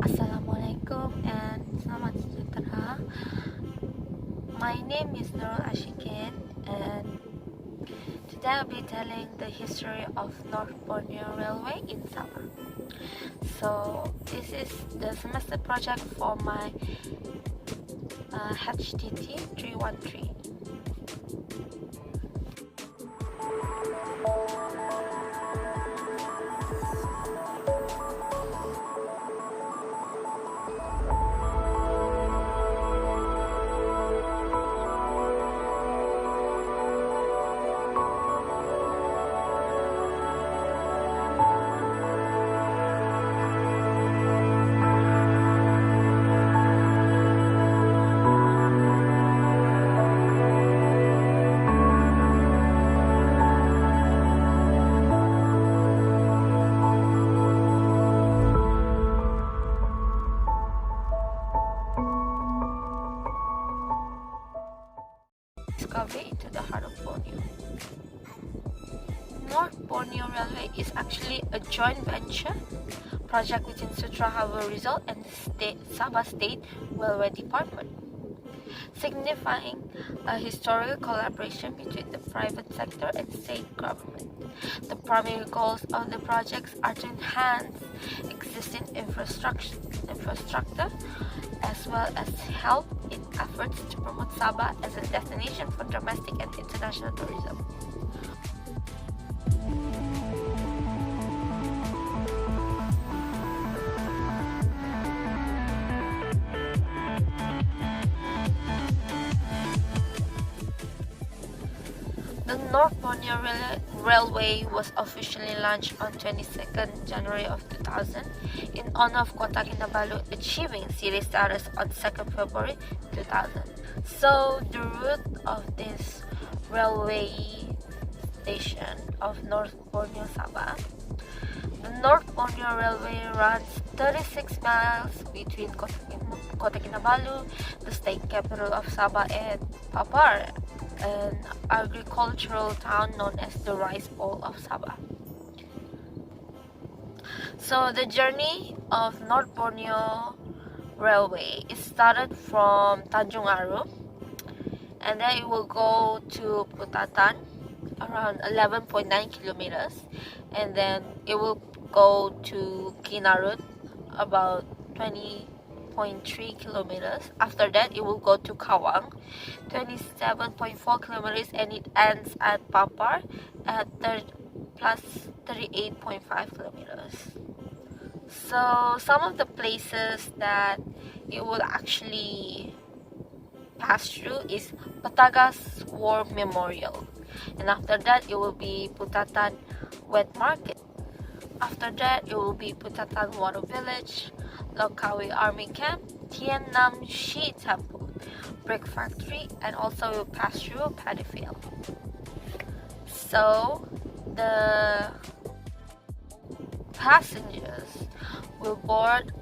Assalamualaikum and selamat sejahtera. My name is Nurul Ashikin, and today I'll be telling the history of North Borneo Railway in Sabah. So this is the semester project for my HTT 313. Discovery into the heart of Borneo. North Borneo Railway is actually a joint venture project between Sutra Harbour Resort and the Sabah State Railway Department, signifying a historical collaboration between the private sector and state government. The primary goals of the projects are to enhance existing infrastructure as well as help in efforts to promote Sabah as a destination for domestic and international tourism. The North Borneo Railway was officially launched on 22nd January of 2000 in honor of Kota Kinabalu achieving city status on 2nd February 2000. So the route of this railway station of North Borneo Sabah. The North Borneo Railway runs 36 miles between Kota Kinabalu, the state capital of Sabah, and Papar, an agricultural town known as the Rice Bowl of Sabah. So the journey of North Borneo Railway is started from Tanjung Aru, and then it will go to Putatan, around 11.9 kilometers, and then it will go to Kinarut, about 20.3 kilometers. After that, it will go to Kawang, 27.4 kilometers, and it ends at Papar at plus 38.5 kilometers. So some of the places that it will actually pass through is Patagas War Memorial, and after that it will be Putatan Wet Market. After that it will be Putatan Water Village, Lokawi Army Camp, Tian Nam Shi Temple, Brick Factory, and also will pass through Paddy Field. So the passengers will board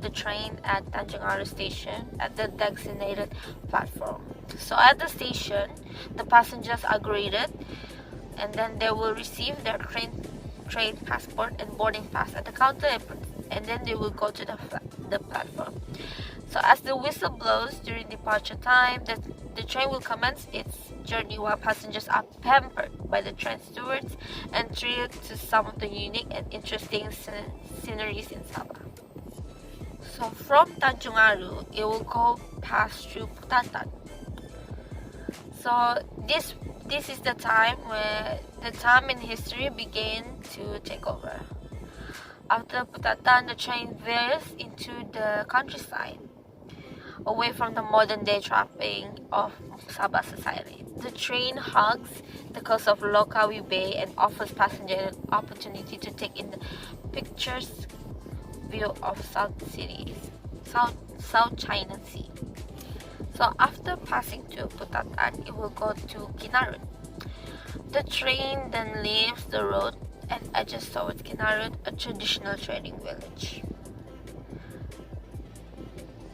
the train at Tanjung Aru station at the designated platform. So at the station, the passengers are greeted, and then they will receive their train passport and boarding pass at the counter, and then they will go to the platform. So as the whistle blows during departure time, the train will commence its journey while passengers are pampered by the train stewards and treated to some of the unique and interesting sceneries in Sabah. So from Tanjung Aru, it will go past through Putatan. So this is the time where the time in history began to take over. After Putatan, the train veers into the countryside, away from the modern day trapping of Sabah society. The train hugs the coast of Lokawi Bay and offers passengers an opportunity to take in the picturesque view of South China Sea. So after passing to Putatan, it will go to Kinarut. The train then leaves the road and edges towards Kinarut, a traditional trading village.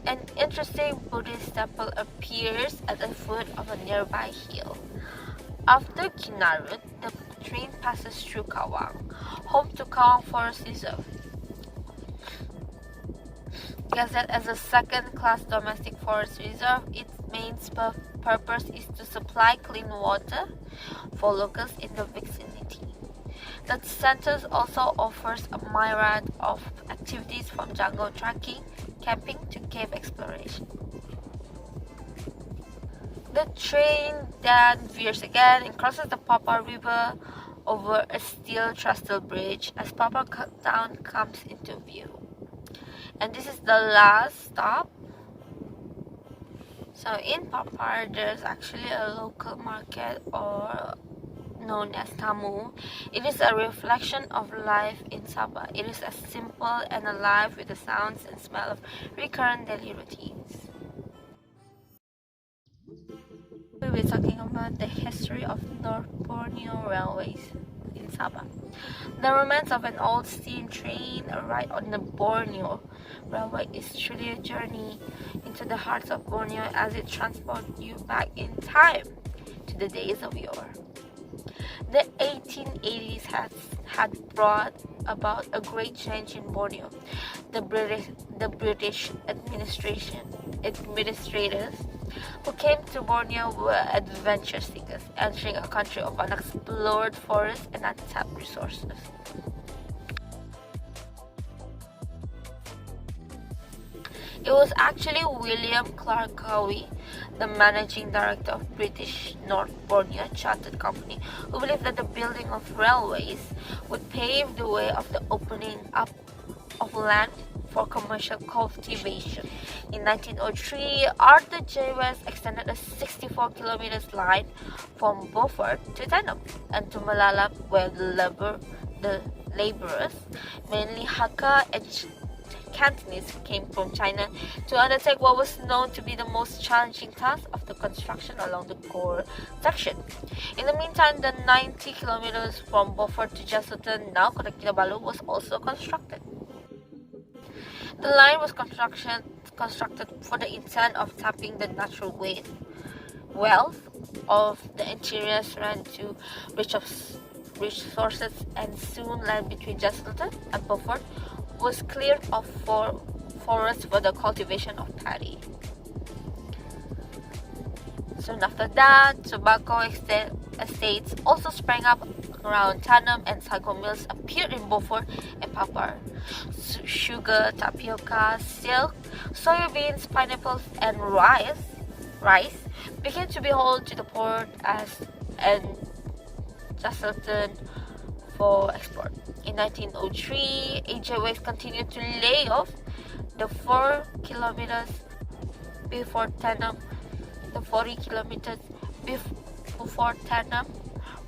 An interesting Buddhist temple appears at the foot of a nearby hill. After Kinarut, the train passes through Kawang, home to Kawang Forest Reserve. Gazetted as a second-class domestic forest reserve, its main purpose is to supply clean water for locals in the vicinity. The center also offers a myriad of activities from jungle trekking, camping to cave exploration. The train then veers again and crosses the Papa River over a steel trestle bridge as Papa Town comes into view. And this is the last stop. So in Papa, there's actually a local market or known as Tamu. It is a reflection of life in Sabah. It is as simple and alive with the sounds and smell of recurrent daily routines. We'll be talking about the history of North Borneo Railways in Sabah. The romance of an old steam train, a ride on the Borneo Railway, is truly a journey into the hearts of Borneo as it transports you back in time to the days of yore. The 1880s had brought about a great change in Borneo. The British administrators who came to Borneo were adventure seekers, entering a country of unexplored forests and untapped resources. It was actually William Clark Cowie, the managing director of British North Borneo Chartered Company, who believed that the building of railways would pave the way of the opening up of land for commercial cultivation. In 1903, Arthur J. West extended a 64-kilometer line from Beaufort to Tenom and to Malala, where the laborers, mainly Hakka and Cantonese, came from China to undertake what was known to be the most challenging task of the construction along the core section. In the meantime, the 90 kilometers from Beaufort to Jesuton, now Kota Kinabalu, was also constructed. The line was constructed for the intent of tapping the natural wealth of the interior surround to rich resources, and soon land between Jesuton and Beaufort was cleared of forests for the cultivation of paddy. Soon after that, tobacco estates also sprang up around Tenom, and sago mills appeared in Beaufort and Papar. Sugar, tapioca, silk, soybeans, pineapples, and rice began to be hauled to the port and Jesuton for export. In 1903, AJ Waste continued to lay off the 4 kilometers before Tenom, the 40 kilometers before Tenom,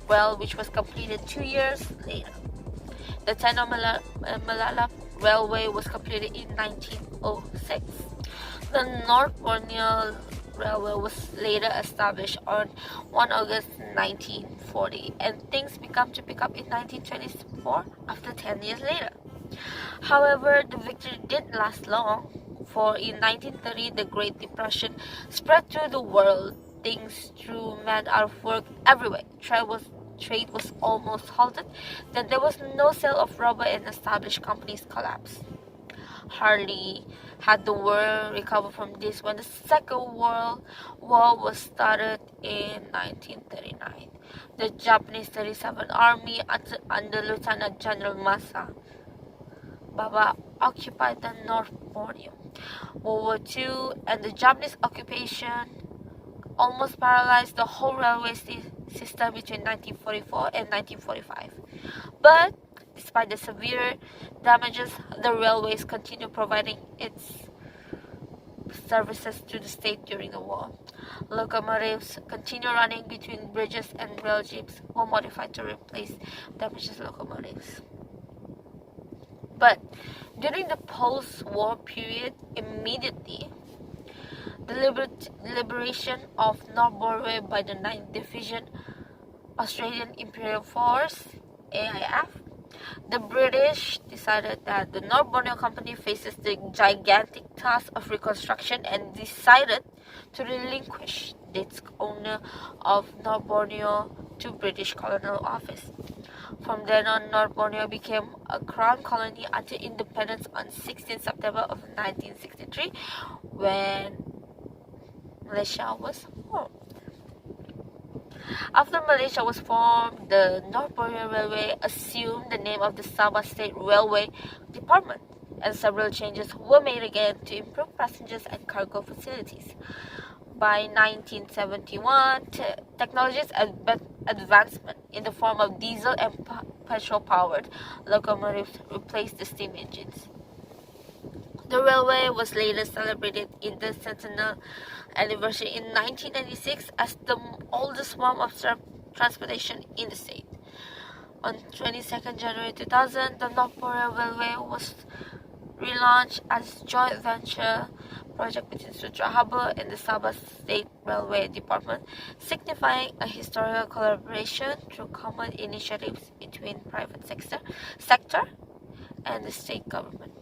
well, which was completed 2 years later. The Tenom Malala Railway was completed in 1906. The North Borneo Railway was later established on 1 August 1940, and things began to pick up in 1924 after 10 years later. However, the victory didn't last long, for in 1930 the Great Depression spread through the world. Things threw men out of work everywhere. Trade was almost halted. Then there was no sale of rubber, and established companies collapsed. Hardly had the world recovered from this when the Second World War was started in 1939. The Japanese 37th Army under Lieutenant General Masa Baba occupied the North Borneo. World War II and the Japanese occupation almost paralyzed the whole railway system between 1944 and 1945. But despite the severe damages, the railways continued providing its services to the state during the war. Locomotives continued running between bridges, and rail jeeps were modified to replace damaged locomotives. But during the post-war period, immediately, the liberation of North Borneo by the 9th Division Australian Imperial Force, AIF, the British decided that the North Borneo Company faces the gigantic task of reconstruction and decided to relinquish its owner of North Borneo to British Colonial Office. From then on, North Borneo became a crown colony until independence on 16 September of 1963, when Malaysia was formed. After Malaysia was formed, the North Borneo Railway assumed the name of the Sabah State Railway Department, and several changes were made again to improve passengers and cargo facilities. By 1971, technology's advancement in the form of diesel and petrol-powered locomotives replaced the steam engines. The railway was later celebrated in the centennial anniversary in 1996 as the oldest form of transportation in the state. On 22nd January 2000, the North Borneo Railway was relaunched as a joint venture project between Sutra Harbour and the Sabah State Railway Department, signifying a historical collaboration through common initiatives between private sector and the state government.